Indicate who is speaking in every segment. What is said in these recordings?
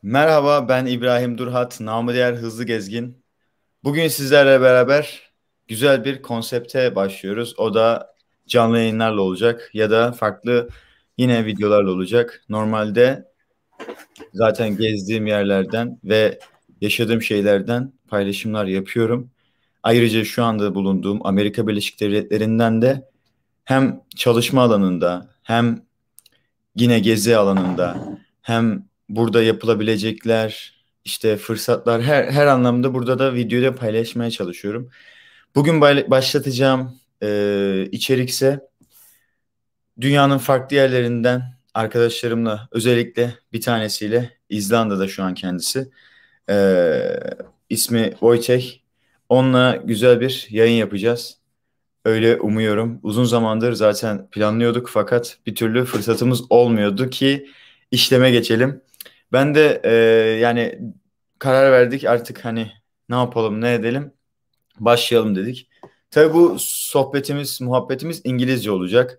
Speaker 1: Merhaba, ben İbrahim Durhat, namı diğer Hızlı Gezgin. Bugün sizlerle beraber güzel bir konsepte başlıyoruz. O da canlı yayınlarla olacak ya da farklı yine videolarla olacak. Normalde zaten gezdiğim yerlerden ve yaşadığım şeylerden paylaşımlar yapıyorum. Ayrıca şu anda bulunduğum Amerika Birleşik Devletleri'nden de hem çalışma alanında hem yine gezi alanında hem burada yapılabilecekler işte fırsatlar her anlamda burada da videoda paylaşmaya çalışıyorum. Bugün başlatacağım içerikse dünyanın farklı yerlerinden arkadaşlarımla özellikle bir tanesiyle İzlanda'da şu an kendisi. E, ismi Woytek. Onunla güzel bir yayın yapacağız. Öyle umuyorum. Uzun zamandır zaten planlıyorduk fakat bir türlü fırsatımız olmuyordu ki işleme geçelim. Ben de yani karar verdik artık hani ne yapalım ne edelim başlayalım dedik. Tabii bu sohbetimiz muhabbetimiz İngilizce olacak.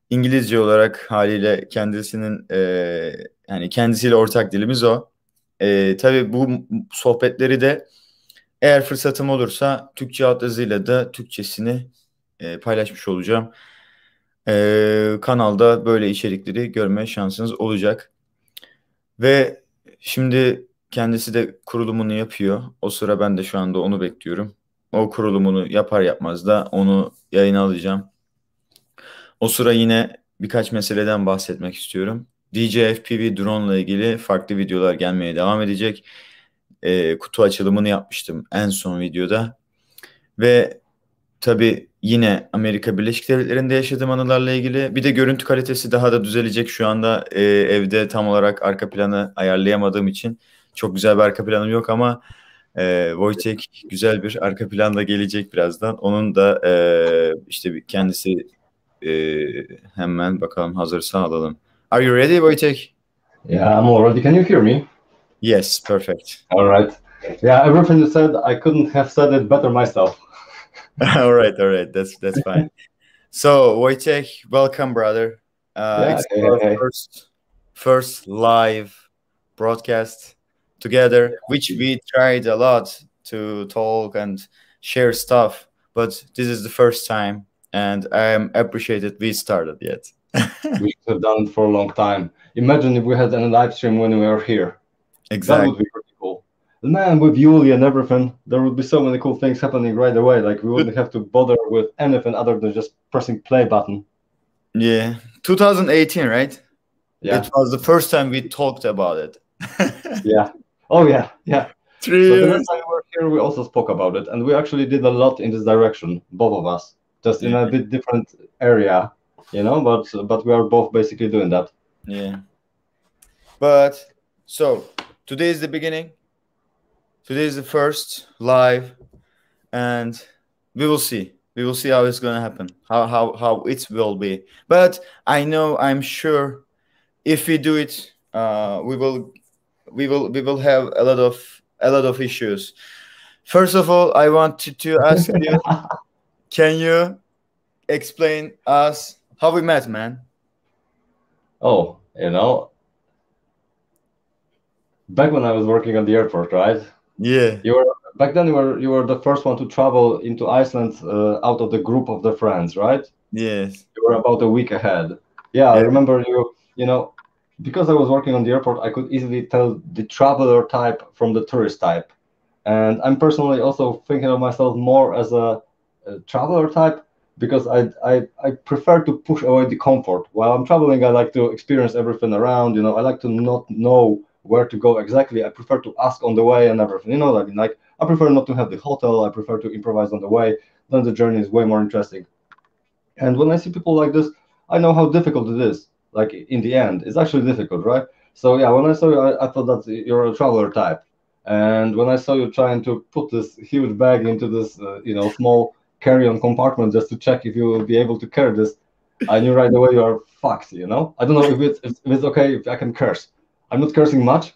Speaker 1: İngilizce olarak haliyle kendisinin yani kendisiyle ortak dilimiz o. Tabii bu sohbetleri de eğer fırsatım olursa Türkçe altyazıyla da Türkçesini paylaşmış olacağım. Kanalda böyle içerikleri görme şansınız olacak. Ve şimdi kendisi de kurulumunu yapıyor. O sıra ben de şu anda onu bekliyorum. O kurulumunu yapar yapmaz da onu yayına alacağım. O sıra yine birkaç meseleden bahsetmek istiyorum. DJI FPV drone ile ilgili farklı videolar gelmeye devam edecek. Kutu açılımını yapmıştım en son videoda. Ve tabii yine Amerika Birleşik Devletleri'nde yaşadığım anılarla ilgili. Bir de görüntü kalitesi daha da düzelecek. Şu anda evde tam olarak arka planı ayarlayamadığım için çok güzel bir arka planım yok ama Woytek güzel bir arka planda gelecek birazdan. Onun da kendisi hemen bakalım hazırsa alalım. Are you ready, Woytek?
Speaker 2: Yeah, I'm already. Can you hear me?
Speaker 1: Yes, perfect.
Speaker 2: All right. Yeah, everything you said, I couldn't have said it better myself.
Speaker 1: All right, all right. That's fine. So, Wojciech, welcome, brother.
Speaker 2: Yeah,
Speaker 1: It's
Speaker 2: hey, hey,
Speaker 1: our
Speaker 2: hey.
Speaker 1: first live broadcast together, which we tried a lot to talk and share stuff, but this is the first time, and I am appreciated we started yet.
Speaker 2: We should have done it for a long time. Imagine if we had a live stream when we were here. That would
Speaker 1: Exactly.
Speaker 2: be pretty cool. And man, with Yuli and everything, there would be so many cool things happening right away. Like we wouldn't have to bother with anything other than just pressing play button.
Speaker 1: Yeah, 2018, right?
Speaker 2: Yeah,
Speaker 1: It was the first time we talked about it.
Speaker 2: yeah. Oh yeah, yeah.
Speaker 1: Three
Speaker 2: But the next
Speaker 1: years.
Speaker 2: time we were here, we also spoke about it, and we actually did a lot in this direction, both of us, just in
Speaker 1: Yeah,
Speaker 2: a bit different area, But we are both basically doing that.
Speaker 1: yeah. But so today is the beginning. Today is the first live, and we will see. We will see how it's gonna happen. How it will be. But I'm sure if we do it, we will have a lot of issues. First of all, I wanted to ask you, can you explain us how we met, man?
Speaker 2: Oh, back when I was working at the airport, right?
Speaker 1: Yeah.
Speaker 2: You were back then. You were the first one to travel into Iceland out of the group of the friends, right?
Speaker 1: Yes.
Speaker 2: You were about a week ahead. Yeah, I
Speaker 1: Yeah.
Speaker 2: remember you. Because I was working on the airport, I could easily tell the traveler type from the tourist type. And I'm personally also thinking of myself more as a traveler type because I prefer to push away the comfort. While I'm traveling, I like to experience everything around. I like to not know where to go exactly. I prefer to ask on the way and everything. Like I prefer not to have the hotel. I prefer to improvise on the way. Then the journey is way more interesting. And when I see people like this, I know how difficult it is. Like in the end, it's actually difficult, right? So yeah, when I saw you, I thought that you're a traveler type. And when I saw you trying to put this huge bag into this, small carry-on compartment just to check if you will be able to carry this, I knew right away you are fucked. I don't know if it's okay if I can curse. I'm not cursing much,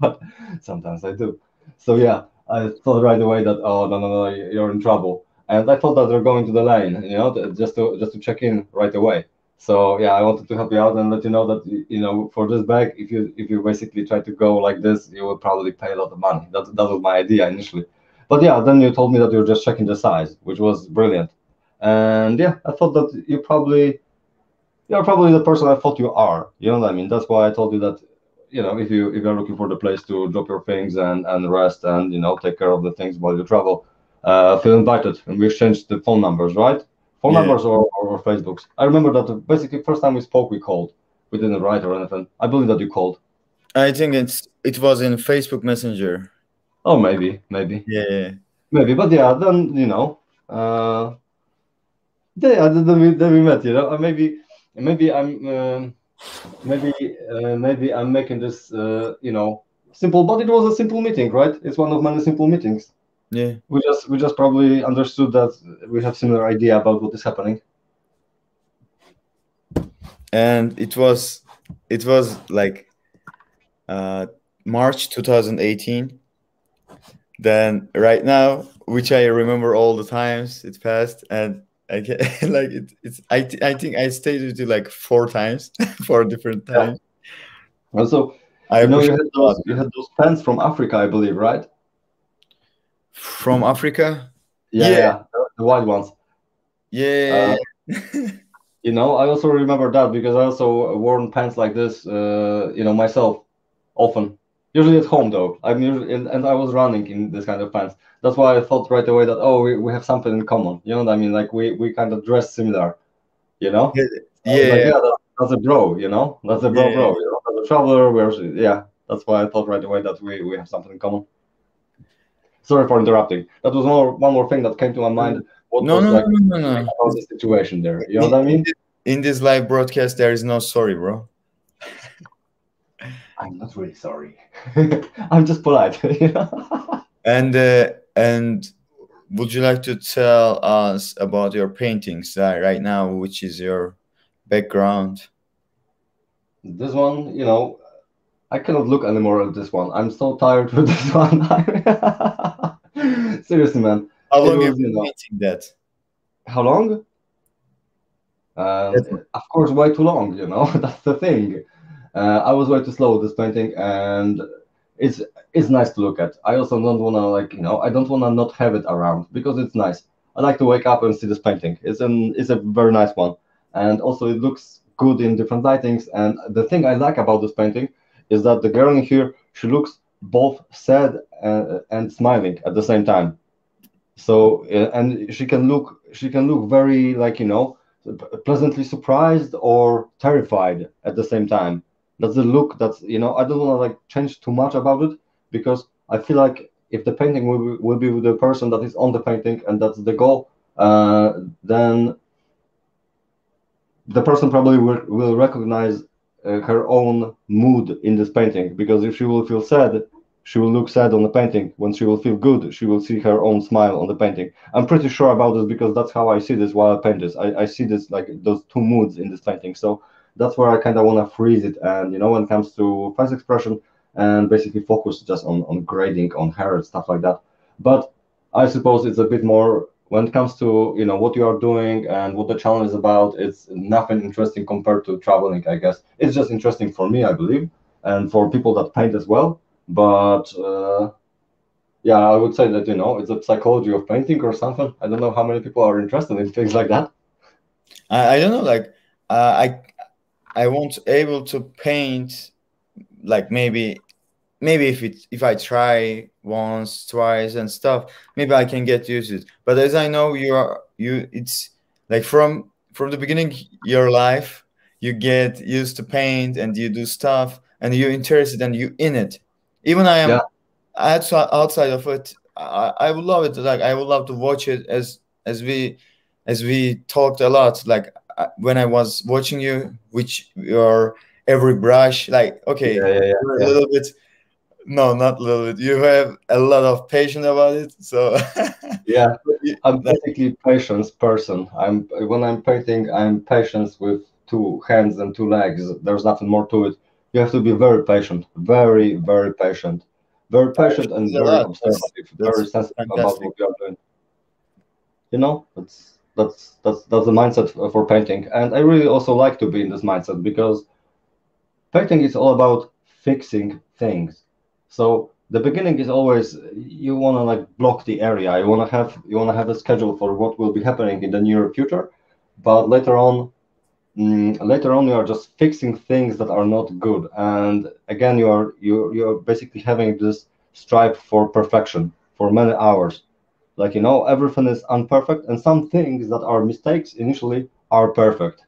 Speaker 2: but sometimes I do. So yeah, I thought right away that oh no, you're in trouble. And I thought that they're going to the lane, just to check in right away. So yeah, I wanted to help you out and let you know that for this bag, if you basically try to go like this, you will probably pay a lot of money. That was my idea initially. But yeah, then you told me that you're just checking the size, which was brilliant. And yeah, I thought that you're probably the person I thought you are. You know what I mean? That's why I told you that, if you're looking for the place to drop your things and rest and take care of the things while you travel, feel invited. And we exchanged the phone numbers, right? Phone
Speaker 1: Yeah.
Speaker 2: numbers or Facebooks. I remember that basically first time we spoke, we called. We didn't write or anything. I believe that you called.
Speaker 1: I think it was in Facebook Messenger.
Speaker 2: Oh, maybe,
Speaker 1: Yeah.
Speaker 2: maybe. But yeah, then uh, yeah, then we met. Maybe maybe I'm making this simple, but it was a simple meeting, right? It's one of many simple meetings.
Speaker 1: Yeah.
Speaker 2: We just probably understood that we have similar idea about what is happening.
Speaker 1: And it was like uh March 2018. Then right now, which I remember all the times it passed, and I can like I think I stayed with you like 4 times, 4 different
Speaker 2: Yeah.
Speaker 1: times.
Speaker 2: Also,
Speaker 1: I
Speaker 2: you
Speaker 1: appreciate
Speaker 2: had
Speaker 1: it a lot.
Speaker 2: those pens from Africa, I believe, right?
Speaker 1: From Africa.
Speaker 2: Yeah,
Speaker 1: Yeah,
Speaker 2: yeah, the white ones.
Speaker 1: yeah,
Speaker 2: Uh, I also remember that because I also worn pants like this, myself often. Usually at home though. I'm usually and I was running in this kind of pants. That's why I thought right away that we have something in common. You know what I mean? Like we kind of dress similar. You know?
Speaker 1: yeah,
Speaker 2: I was like,
Speaker 1: yeah,
Speaker 2: yeah, that's a bro. That's a bro.
Speaker 1: yeah.
Speaker 2: That's a traveler. Yeah. That's why I thought right away that we have something in common. Sorry for interrupting. That was one more thing that came to my mind. What
Speaker 1: No,
Speaker 2: was
Speaker 1: no, no,
Speaker 2: like
Speaker 1: no, no, no.
Speaker 2: about the situation there? You know
Speaker 1: In,
Speaker 2: what I
Speaker 1: in
Speaker 2: mean?
Speaker 1: this, in this live broadcast, there is no sorry, bro.
Speaker 2: I'm not really sorry. I'm just polite.
Speaker 1: And would you like to tell us about your paintings right now, which is your background?
Speaker 2: This one, I cannot look anymore at this one. I'm so tired with this one. Seriously, man.
Speaker 1: How
Speaker 2: It
Speaker 1: long have
Speaker 2: was,
Speaker 1: you been painting that?
Speaker 2: how long?
Speaker 1: That's
Speaker 2: Of course, way too long. That's the thing. I was way too slow with this painting, and it's it's nice to look at. I also don't wanna I don't wanna not have it around because it's nice. I like to wake up and see this painting. It's a very nice one, and also it looks good in different lightings. And the thing I like about this painting is that the girl in here, she looks both sad and smiling at the same time. So and she can look very pleasantly surprised or terrified at the same time. That's the look. I don't want to change too much about it because I feel like if the painting will be with the person that is on the painting and that's the goal, then the person probably will recognize her own mood in this painting, because if she will feel sad, she will look sad on the painting. When she will feel good, she will see her own smile on the painting. I'm pretty sure about this because that's how I see this while I paint this. I see this like those two moods in this painting. So that's where I kind of want to freeze it. And when it comes to face expression and basically focus just on grading on hair and stuff like that. But I suppose it's a bit more when it comes to what you are doing and what the challenge is about. It's nothing interesting compared to traveling, I guess. It's just interesting for me, I believe, and for people that paint as well. But yeah, I would say that it's a psychology of painting or something. I don't know how many people are interested in things like that.
Speaker 1: I don't know. Like I won't able to paint like maybe if I try once, twice and stuff, maybe I can get used to it. But as I know, it's like from the beginning your life, you get used to paint and you do stuff and you're interested and you in it. Even I
Speaker 2: Yeah,
Speaker 1: am outside of it. I would love it. Like I would love to watch it as we talked a lot. Like when I was watching you, which your every brush, like
Speaker 2: yeah,
Speaker 1: okay,
Speaker 2: yeah, yeah,
Speaker 1: you're a
Speaker 2: yeah.
Speaker 1: little bit. No, not a little bit. You have a lot of patience about it. So,
Speaker 2: Yeah, I'm
Speaker 1: like,
Speaker 2: basically patience person. When I'm painting, I'm patience with two hands and two legs. There's nothing more to it. You have to be very patient, very, very
Speaker 1: I
Speaker 2: patient, and
Speaker 1: appreciate a
Speaker 2: very
Speaker 1: lot. That's
Speaker 2: observative, very
Speaker 1: that's
Speaker 2: sensitive about
Speaker 1: fantastic.
Speaker 2: what you are doing. It's. That's the mindset for painting, and I really also like to be in this mindset because painting is all about fixing things. So the beginning is always you want to like block the area. You want to have a schedule for what will be happening in the near future, but later on you are just fixing things that are not good, and again you're basically having this strive for perfection for many hours. Like, everything is imperfect, and some things that are mistakes initially are perfect.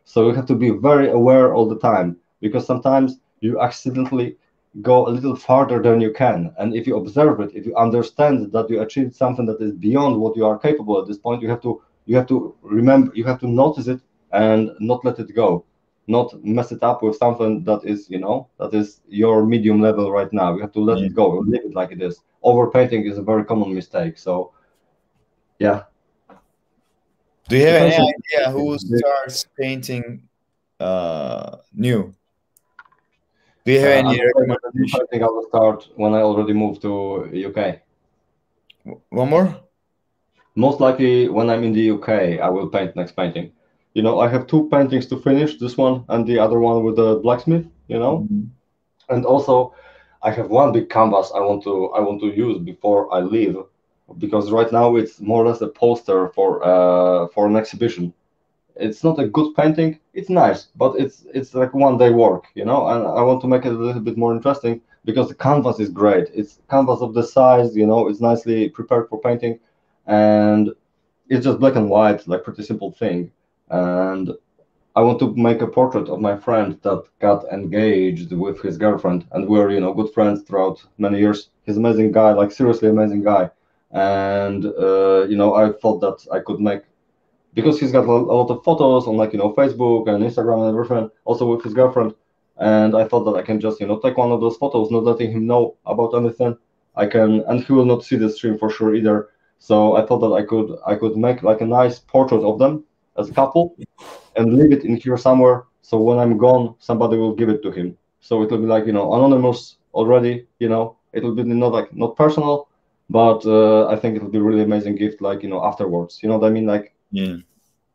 Speaker 2: So you have to be very aware all the time because sometimes you accidentally go a little farther than you can. And if you observe it, if you understand that you achieved something that is beyond what you are capable at this point, you have to remember, you have to notice it and not let it go, not mess it up with something that is your medium level right now. You have to let
Speaker 1: Yeah.
Speaker 2: it go, leave it like it is. Overpainting is a very common mistake. So yeah,
Speaker 1: Do you have any
Speaker 2: essentially.
Speaker 1: idea who starts painting new? Do you have
Speaker 2: I
Speaker 1: any
Speaker 2: would say that the new
Speaker 1: recommendation?
Speaker 2: painting I will start when I already moved to UK.
Speaker 1: One more?
Speaker 2: Most likely when I'm in the UK, I will paint next painting. I have two paintings to finish, this one and the other one with the blacksmith.
Speaker 1: Mhm.
Speaker 2: And also I have one big canvas I want to use before I leave because right now it's more or less a poster for an exhibition. It's not a good painting. It's nice, but it's like one day work, and I want to make it a little bit more interesting because the canvas is great. It's canvas of the size, it's nicely prepared for painting, and it's just black and white, like pretty simple thing. And I want to make a portrait of my friend that got engaged with his girlfriend, and we're good friends throughout many years. He's an amazing guy, like seriously amazing guy, and I thought that I could make because he's got a lot of photos on like Facebook and Instagram and everything, also with his girlfriend. And I thought that I can just take one of those photos, not letting him know about anything. I can, and he will not see the stream for sure either. So I thought that I could make like a nice portrait of them as a couple and leave it in here somewhere. So when I'm gone, somebody will give it to him. So it will be like anonymous already. It will be not personal, but I think it will be really amazing gift like afterwards. You know what I mean? Like
Speaker 1: Yeah.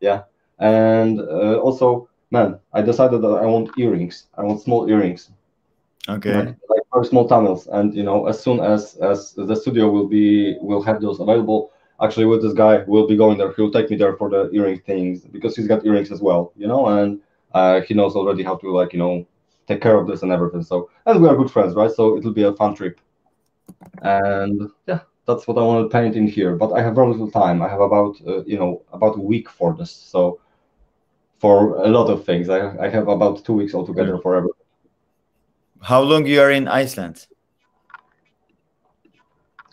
Speaker 2: yeah. And also, man, I decided that I want earrings. I want small earrings, like
Speaker 1: Okay.
Speaker 2: very small tunnels. And as soon as the studio will have those available, actually, with this guy, we'll be going there. He'll take me there for the earring things because he's got earrings as well, and he knows already how to take care of this and everything. So, and we are good friends, right? So it'll be a fun trip. And yeah, that's what I want to paint in here. But I have very little time. I have about a week for this. So for a lot of things. I have about 2 weeks
Speaker 1: Yeah.
Speaker 2: altogether for everything.
Speaker 1: How long you are in Iceland?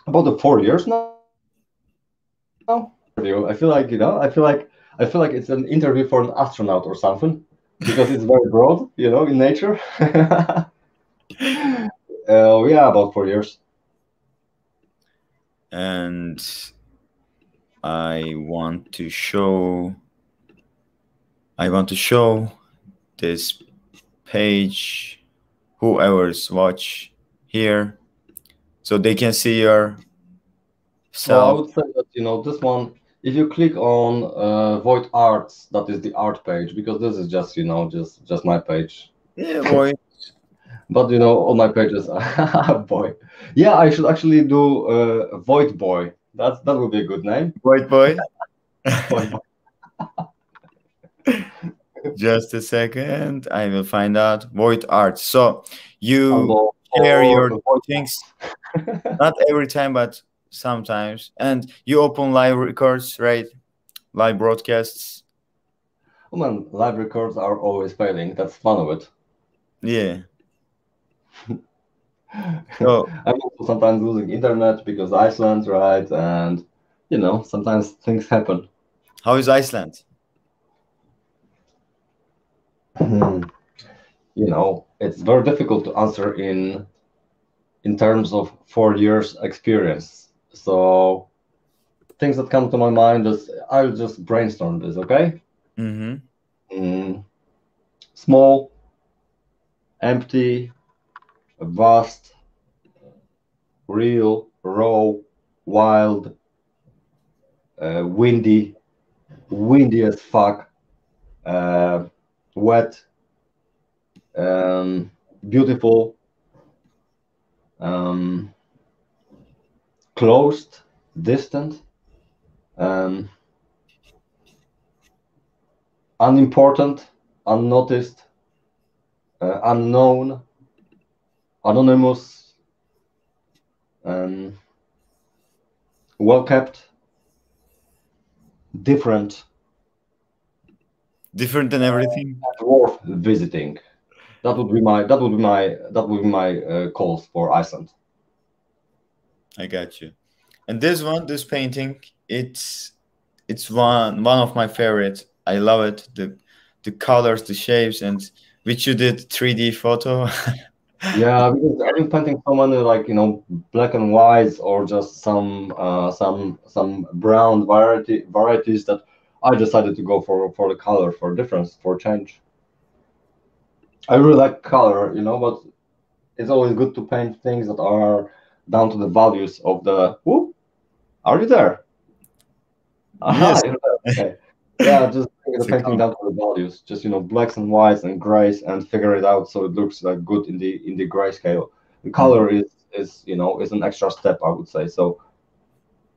Speaker 2: About the 4 years now. I feel like it's an interview for an astronaut or something because it's very broad, in nature. Yeah, about 4 years.
Speaker 1: And I want to show I want to show this page whoever's watch here so they can see your
Speaker 2: Well, I
Speaker 1: self.
Speaker 2: would say that this one. If you click on Void Arts, that is the art page because this is just just my page.
Speaker 1: Yeah, boy.
Speaker 2: But all my pages are boy. Yeah, I should actually do Void Boy. That would be a good name.
Speaker 1: Boy, boy.
Speaker 2: Void Boy.
Speaker 1: Just a second. I will find out. Void art. So you
Speaker 2: Humble
Speaker 1: share
Speaker 2: or
Speaker 1: your
Speaker 2: Void.
Speaker 1: things not every time, but sometimes. And you open live records, right? Live broadcasts.
Speaker 2: Oh man, live records are always failing. That's fun of it.
Speaker 1: Yeah. So
Speaker 2: I'm also sometimes losing internet because Iceland, right? And sometimes things happen.
Speaker 1: how is Iceland?
Speaker 2: It's very difficult to answer in terms of 4 years experience. So things that come to my mind is I'll just brainstorm this, okay?
Speaker 1: Mm-hmm.
Speaker 2: Mm, small, empty, vast, real, raw, wild, windy. windy as fuck, uh, wet, beautiful, um, closed, distant, um, unimportant, unnoticed, unknown, anonymous, um, well kept, different,
Speaker 1: Different than everything.
Speaker 2: and worth visiting. That would be my calls for Iceland.
Speaker 1: I got you. And this one, this painting, it's one of my favorites. I love it. The colors, the shapes, and which you did 3D photo.
Speaker 2: Yeah, because I've been painting so many like black and whites or just some brown varieties that I decided to go for the color for difference for change. I really like color, but it's always good to paint things that are down to the values of the. Whoop, are you there? Aha,
Speaker 1: Yes.
Speaker 2: you're there. Okay. Yeah, just take the
Speaker 1: It's a
Speaker 2: painting down to the values, just blacks and whites and grays, and figure it out so it looks like good in the grayscale. The
Speaker 1: Mhm.
Speaker 2: color is an extra step, I would say. So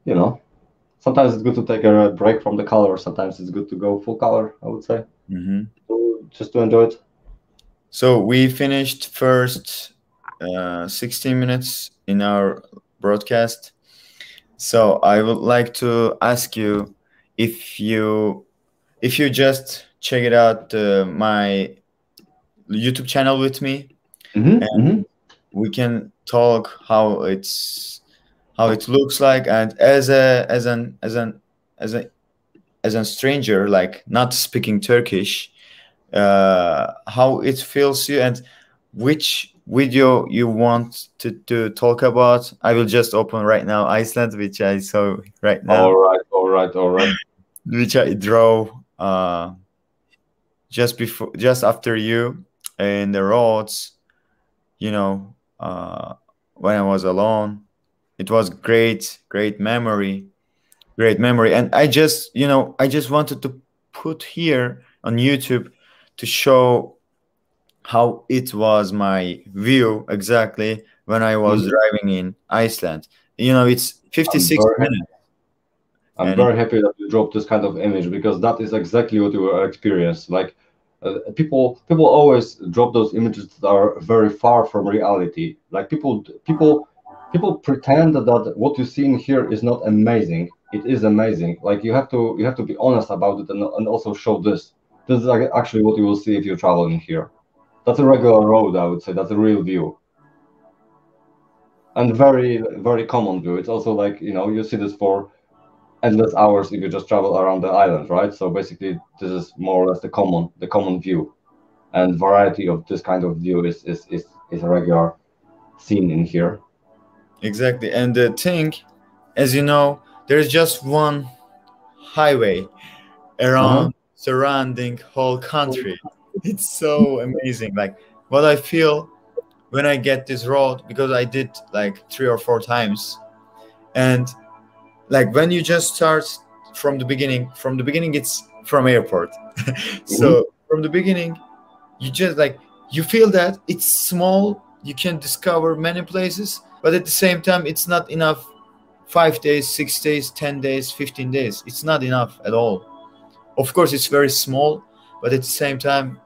Speaker 2: you know, sometimes it's good to take a break from the color. Sometimes it's good to go full color, I would say,
Speaker 1: Mhm.
Speaker 2: just to enjoy it.
Speaker 1: So we finished first 16 minutes in our broadcast. So I would like to ask you if you if you just check it out my YouTube channel with me,
Speaker 2: Mm-hmm.
Speaker 1: we can talk how it looks like, and as a stranger, like not speaking Turkish, how it feels you, and which video you want to talk about. I will just open right now Iceland, which I saw right now,
Speaker 2: All right, all right, all right.
Speaker 1: which I draw just after you in the roads, you know, when I was alone. It was great memory. And I just wanted to put here on YouTube to show how it was my view exactly when I was
Speaker 2: Mhm.
Speaker 1: driving in Iceland. It's
Speaker 2: I'm
Speaker 1: 56
Speaker 2: very
Speaker 1: minutes,
Speaker 2: I'm
Speaker 1: and
Speaker 2: very happy that you dropped this kind of image because that is exactly what you will experience. Like people always drop those images that are very far from reality. Like people pretend that what you see in here is not amazing. It is amazing. Like you have to be honest about it and also show this. This is like actually what you will see if you're traveling here. That's a regular road, I would say. That's a real view and very very common view. It's also like you see this for endless hours if you just travel around the island, right? So basically, this is more or less the common view, and variety of this kind of view is a regular seen in here.
Speaker 1: exactly. And the thing, as you know, there's just one highway
Speaker 2: Uh-huh.
Speaker 1: around surrounding whole country. It's so amazing. Like what I feel when I get this road, because I did like 3 or 4 times, and like when you just start from the beginning it's from airport.
Speaker 2: Hmm.
Speaker 1: So from the beginning, you just like you feel that it's small, you can discover many places, but at the same time it's not enough. 5 days, 6 days, 10 days, 15 days, it's not enough at all. Of course it's very small, but at the same time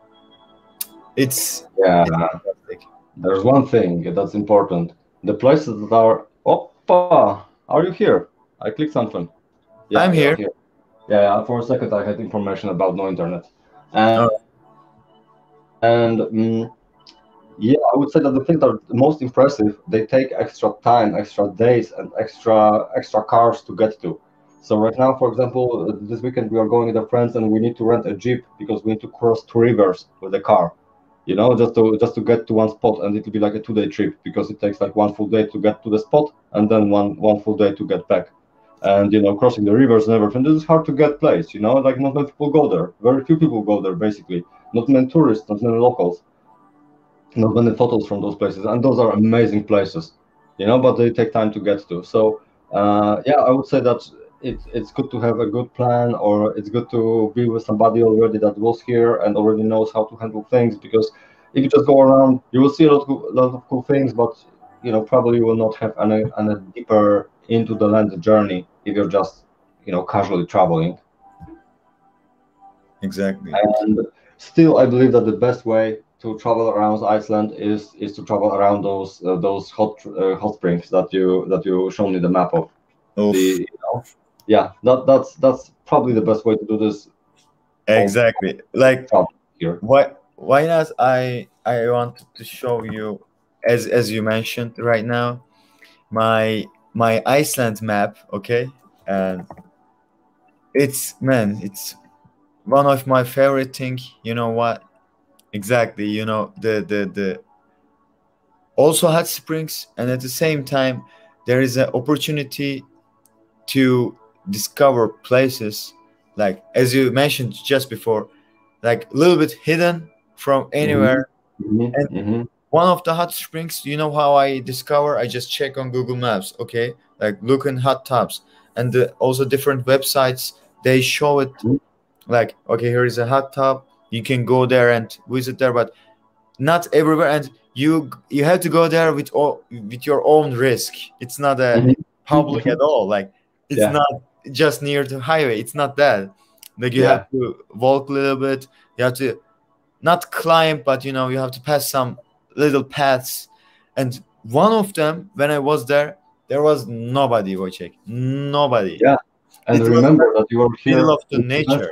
Speaker 1: it's
Speaker 2: Yeah,
Speaker 1: it's fantastic.
Speaker 2: there's one thing that's important. The places that are. Oppa, are you here? I clicked something. Yeah,
Speaker 1: I'm
Speaker 2: you're
Speaker 1: here.
Speaker 2: here. Yeah, yeah, for a second I had information about no internet, and
Speaker 1: Oh,
Speaker 2: yeah, I would say that the things that are most impressive, they take extra time, extra days, and extra cars to get to. So right now, for example, this weekend we are going with our friends and we need to rent a jeep because we need to cross 2 rivers with the car. Just to get to one spot, and it will be like a 2-day trip because it takes like one full day to get to the spot and then one full day to get back. And crossing the rivers and everything. This is hard to get place. Like not many people go there. Very few people go there basically. Not many tourists, not many locals, not many photos from those places, and those are amazing places, but they take time to get to. So, yeah, I would say that it's good to have a good plan, or it's good to be with somebody already that was here and already knows how to handle things. Because if you just go around, you will see a lot of cool things, but probably you will not have any deeper into the land journey if you're just casually traveling.
Speaker 1: Exactly.
Speaker 2: And still, I believe that the best way to travel around Iceland is to travel around those hot springs that you shown me the map of.
Speaker 1: Oof.
Speaker 2: Yeah, that's probably the best way to do this whole
Speaker 1: Exactly. Like,
Speaker 2: travel here.
Speaker 1: why not? I wanted to show you, as you mentioned right now, my Iceland map. Okay, and it's one of my favorite thing. You know what? Exactly. You know, the also hot springs, and at the same time there is an opportunity to discover places, like as you mentioned just before, like a little bit hidden from
Speaker 2: Hmm.
Speaker 1: anywhere.
Speaker 2: Hmm.
Speaker 1: And
Speaker 2: Hmm.
Speaker 1: one of the hot springs, you know how I discover? I just check on Google Maps, okay, like look in hot tubs, and also different websites, they show it like, okay, here is a hot tub, you can go there and visit there, but not everywhere, and you have to go there with your own risk. It's not a
Speaker 2: Hmm.
Speaker 1: public
Speaker 2: Hmm.
Speaker 1: at all, like it's
Speaker 2: Yeah,
Speaker 1: not just near the highway, it's not that. Like you have
Speaker 2: yeah.
Speaker 1: to walk a little bit, you have to not climb, but you have to pass some little paths. And one of them, when I was there was nobody, Wojciech, nobody.
Speaker 2: Yeah. And
Speaker 1: It was
Speaker 2: remember that you are
Speaker 1: middle
Speaker 2: here.
Speaker 1: of the nature.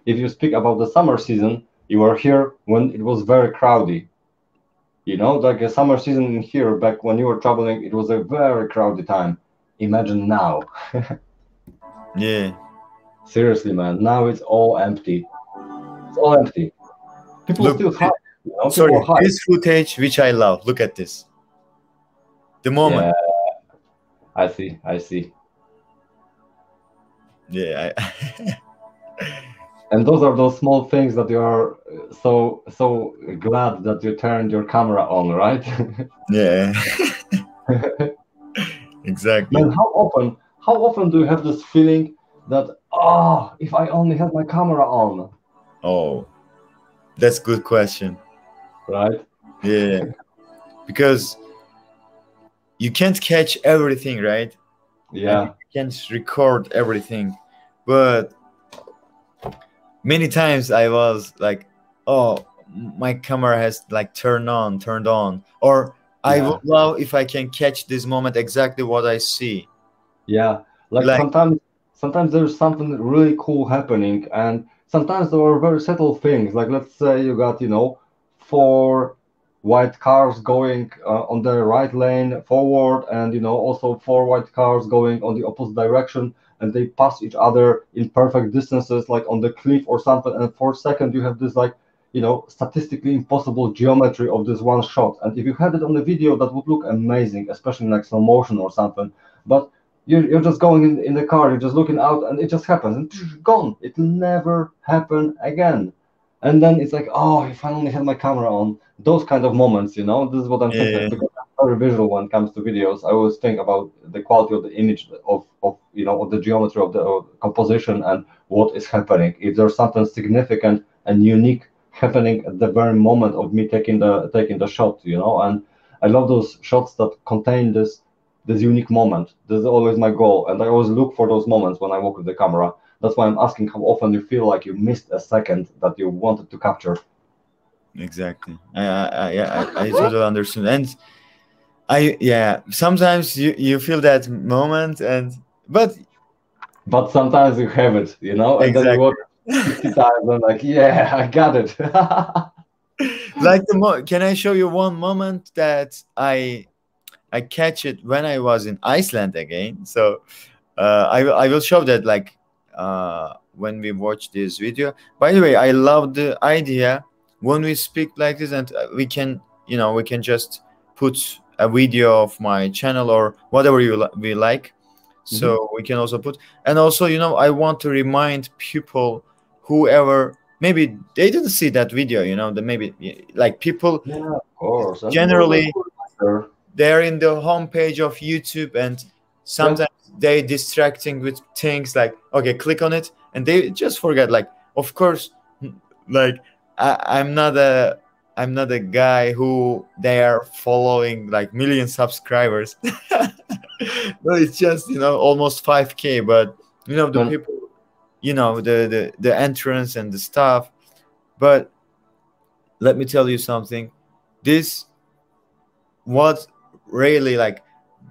Speaker 2: If you speak about the summer season, you are here when it was very crowded. Like a summer season in here, back when you were traveling, it was a very crowded time. Imagine now.
Speaker 1: Yeah.
Speaker 2: Seriously, man. Now it's all empty. It's all empty. People
Speaker 1: Look,
Speaker 2: still hike. People
Speaker 1: sorry,
Speaker 2: hike.
Speaker 1: this footage which I love, look at this, the moment.
Speaker 2: Yeah, I see. I see.
Speaker 1: Yeah, I,
Speaker 2: And those are those small things that you are so glad that you turned your camera on, right?
Speaker 1: yeah. Exactly.
Speaker 2: Man, how often do you have this feeling that, if I only had my camera on,
Speaker 1: Oh, that's good question.
Speaker 2: right?
Speaker 1: Yeah, because you can't catch everything, right? And you
Speaker 2: Yeah,
Speaker 1: can't record everything, but many times I was like, oh, my camera has like turned on, or I would
Speaker 2: yeah,
Speaker 1: love if I can catch this moment exactly what I see.
Speaker 2: yeah. Like
Speaker 1: Like,
Speaker 2: sometimes there's something really cool happening, and sometimes there are very subtle things. Like let's say you got, four white cars going on the right lane forward, and also four white cars going on the opposite direction, and they pass each other in perfect distances, like on the cliff or something. And for a second, you have this like, statistically impossible geometry of this one shot. And if you had it on the video, that would look amazing, especially in like slow motion or something. But you're just going in the car, you're just looking out, and it just happens, and gone. It'll never happen again. And then it's like, oh, if I only had my camera on. Those kind of moments, this is what I'm thinking
Speaker 1: yeah,
Speaker 2: of, because I'm very visual when it comes to videos. I always think about the quality of the image, of the geometry of the composition, and what is happening. If there's something significant and unique happening at the very moment of me taking the shot, and I love those shots that contain this unique moment. This is always my goal, and I always look for those moments when I walk with the camera. That's why I'm asking how often you feel like you missed a second that you wanted to capture.
Speaker 1: exactly. I totally understand. And yeah, sometimes you feel that moment, and but
Speaker 2: But sometimes you have it, and then you
Speaker 1: exactly.
Speaker 2: watch 50 times and like, yeah, I got it.
Speaker 1: Like can I show you one moment that I catch it when I was in Iceland again? So I will show that, like when we watch this video. By the way, I love the idea when we speak like this, and we can just put a video of my channel or whatever we like.
Speaker 2: Mhm.
Speaker 1: So we can also put, and also I want to remind people, whoever maybe they didn't see that video, that maybe like people
Speaker 2: Yeah, of course. And it was a
Speaker 1: generally
Speaker 2: cool picture.
Speaker 1: they're in the homepage of YouTube, and
Speaker 2: Yeah.
Speaker 1: sometimes they distracting with things like, okay, click on it, and they just forget. Like, of course, like I'm not a guy who they are following like million subscribers. No, it's just almost 5K, but the
Speaker 2: Man,
Speaker 1: people, the entrance and the stuff. But let me tell you something. This was really like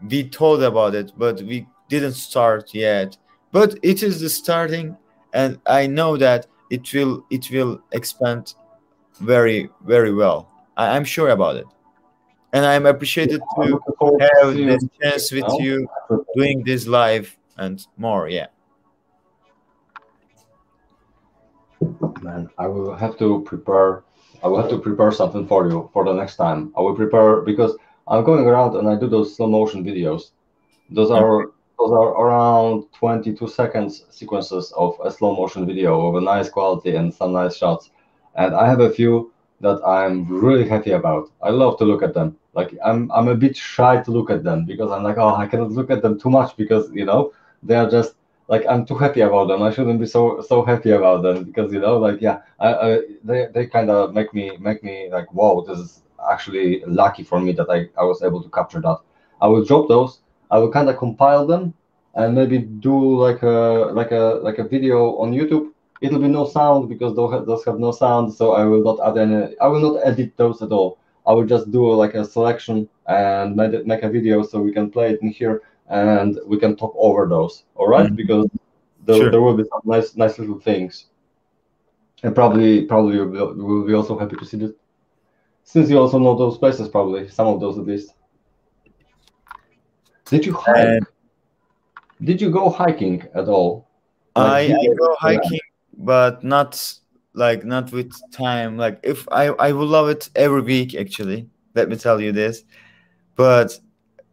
Speaker 1: we thought about it, but we didn't start yet. But it is the starting, and I know that it will expand very, very well. I'm sure about it, and I'm appreciated
Speaker 2: I'm
Speaker 1: to
Speaker 2: looking forward to
Speaker 1: have
Speaker 2: see
Speaker 1: this
Speaker 2: you
Speaker 1: chance with
Speaker 2: now.
Speaker 1: you doing this live and more. Yeah.
Speaker 2: Man, I will have to prepare. I will have to prepare something for you for the next time. I will prepare because I'm going around and I do those slow motion videos. Those
Speaker 1: Okay.
Speaker 2: are those are around 22 seconds sequences of a slow motion video of a nice quality and some nice shots. And I have a few that I'm really happy about. I love to look at them. Like I'm a bit shy to look at them because I'm like, oh, I cannot look at them too much because they are just like I'm too happy about them. I shouldn't be so happy about them because like yeah, they kind of make me like, wow, this is actually lucky for me that I was able to capture that. I will drop those. I will kind of compile them and maybe do like a video on YouTube. It'll be no sound because those have no sound, so I will not add any. I will not edit those at all. I will just do like a selection and make a video so we can play it in here and we can talk over those. All right,
Speaker 1: Mhm.
Speaker 2: because there,
Speaker 1: Sure.
Speaker 2: there will be some nice little things, and probably you'll be also happy to see this since you also know those places, probably some of those at least. Did you hike?
Speaker 1: And
Speaker 2: Did you go hiking at all? Like
Speaker 1: I
Speaker 2: here?
Speaker 1: go hiking, but not with time. Like if I would love it every week actually. Let me tell you this. But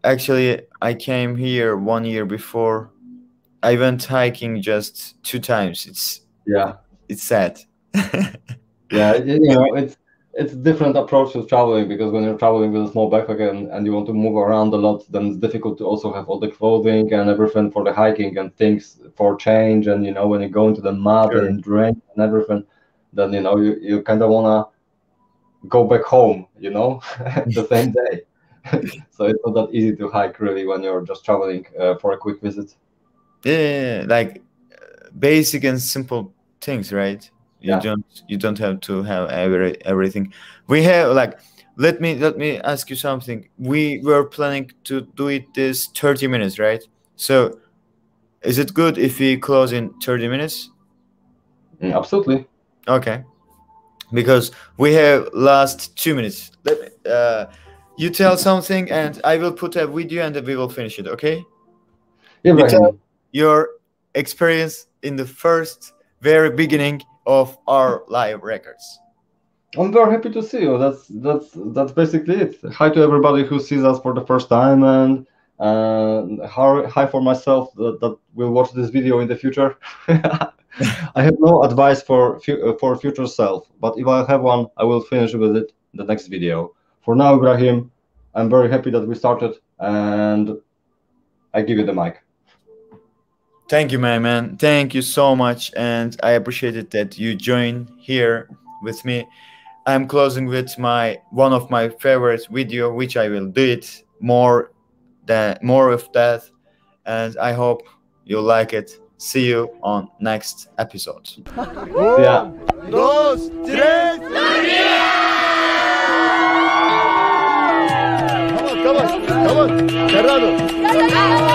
Speaker 1: actually I came here 1 year before. I went hiking just 2 times.
Speaker 2: Yeah,
Speaker 1: It's sad.
Speaker 2: yeah. It's different approach to traveling because when you're traveling with a small backpack and you want to move around a lot, then it's difficult to also have all the clothing and everything for the hiking and things for change. And when you go into the mud
Speaker 1: Sure.
Speaker 2: and rain and everything, then you kind of wanna go back home, the same day. So it's not that easy to hike really when you're just traveling for a quick visit.
Speaker 1: Yeah, like basic and simple things, right? You
Speaker 2: Yeah.
Speaker 1: don't you don't have to have everything. We have like let me ask you something. We were planning to do it this 30 minutes, right? So is it good if we close in 30 minutes?
Speaker 2: Absolutely.
Speaker 1: Okay. Because we have last 2 minutes. You tell something and I will put a video and then we will finish it, okay? You tell
Speaker 2: Ibrahim,
Speaker 1: your experience in the first very beginning of our live records.
Speaker 2: I'm very happy to see you. That's basically it. Hi to everybody who sees us for the first time, and hi for myself that will watch this video in the future. I have no advice for future self, but if I have one, I will finish with it in the next video. For now, Ibrahim, I'm very happy that we started, and I give you the mic.
Speaker 1: Thank you, my man. Thank you so much, and I appreciate it that you join here with me. I'm closing with my one of my favorite video, which I will do it more of that, and I hope you like it. See you on next episode.
Speaker 2: Yeah.
Speaker 3: Dos, tres. Come on, come on, come on. Cerrado.